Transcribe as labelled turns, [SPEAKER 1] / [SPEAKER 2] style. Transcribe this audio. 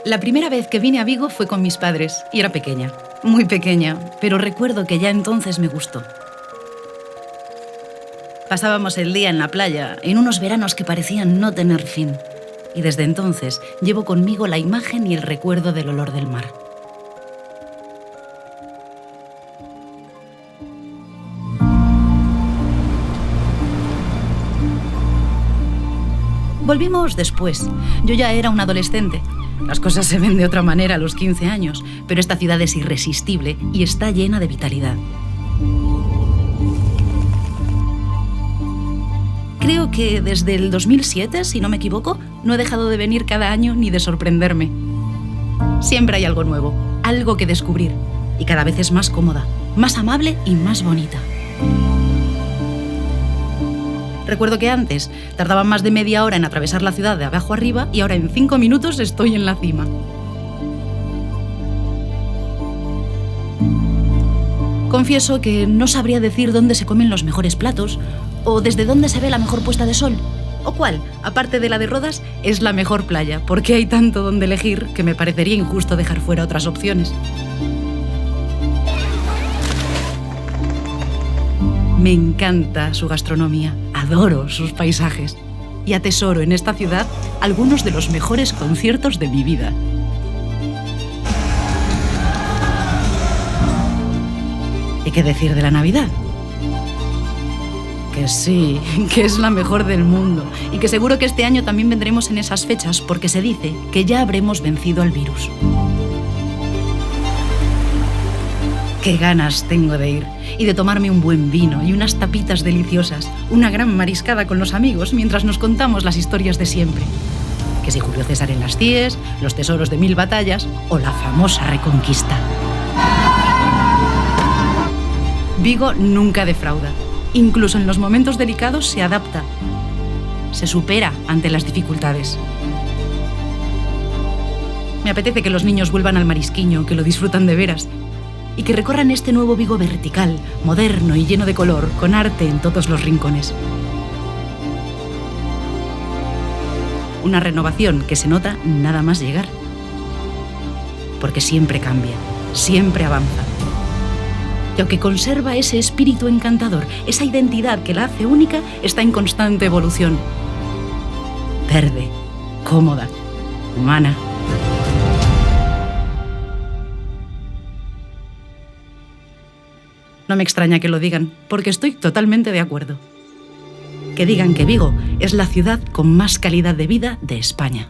[SPEAKER 1] La primera vez que vine a Vigo fue con mis padres y era pequeña, muy pequeña, pero recuerdo que ya entonces me gustó. Pasábamos el día en la playa, en unos veranos que parecían no tener fin, y desde entonces llevo conmigo la imagen y el recuerdo del olor del mar. Volvimos después. Yo ya era un adolescente. Las cosas se ven de otra manera a los 15 años, pero esta ciudad es irresistible y está llena de vitalidad. Creo que desde el 2007, si no me equivoco, no he dejado de venir cada año ni de sorprenderme. Siempre hay algo nuevo, algo que descubrir, y cada vez es más cómoda, más amable y más bonita. Recuerdo que antes tardaba más de media hora en atravesar la ciudad de abajo arriba y ahora en 5 minutos estoy en la cima. Confieso que no sabría decir dónde se comen los mejores platos o desde dónde se ve la mejor puesta de sol o cuál, aparte de la de Rodas, es la mejor playa, porque hay tanto donde elegir que me parecería injusto dejar fuera otras opciones. Me encanta su gastronomía, adoro sus paisajes y atesoro en esta ciudad algunos de los mejores conciertos de mi vida. ¿Y qué decir de la Navidad? Que sí, que es la mejor del mundo y que seguro que este año también vendremos en esas fechas porque se dice que ya habremos vencido al virus. Qué ganas tengo de ir y de tomarme un buen vino y unas tapitas deliciosas, una gran mariscada con los amigos mientras nos contamos las historias de siempre. Que si Julio César en las CIES, los tesoros de 1000 batallas o la famosa Reconquista. Vigo nunca defrauda. Incluso en los momentos delicados se adapta. Se supera ante las dificultades. Me apetece que los niños vuelvan al marisquiño, que lo disfrutan de veras. Y que recorran este nuevo Vigo vertical, moderno y lleno de color, con arte en todos los rincones. Una renovación que se nota nada más llegar. Porque siempre cambia, siempre avanza. Y aunque conserva ese espíritu encantador, esa identidad que la hace única, está en constante evolución. Verde, cómoda, humana. No me extraña que lo digan, porque estoy totalmente de acuerdo. Que digan que Vigo es la ciudad con más calidad de vida de España.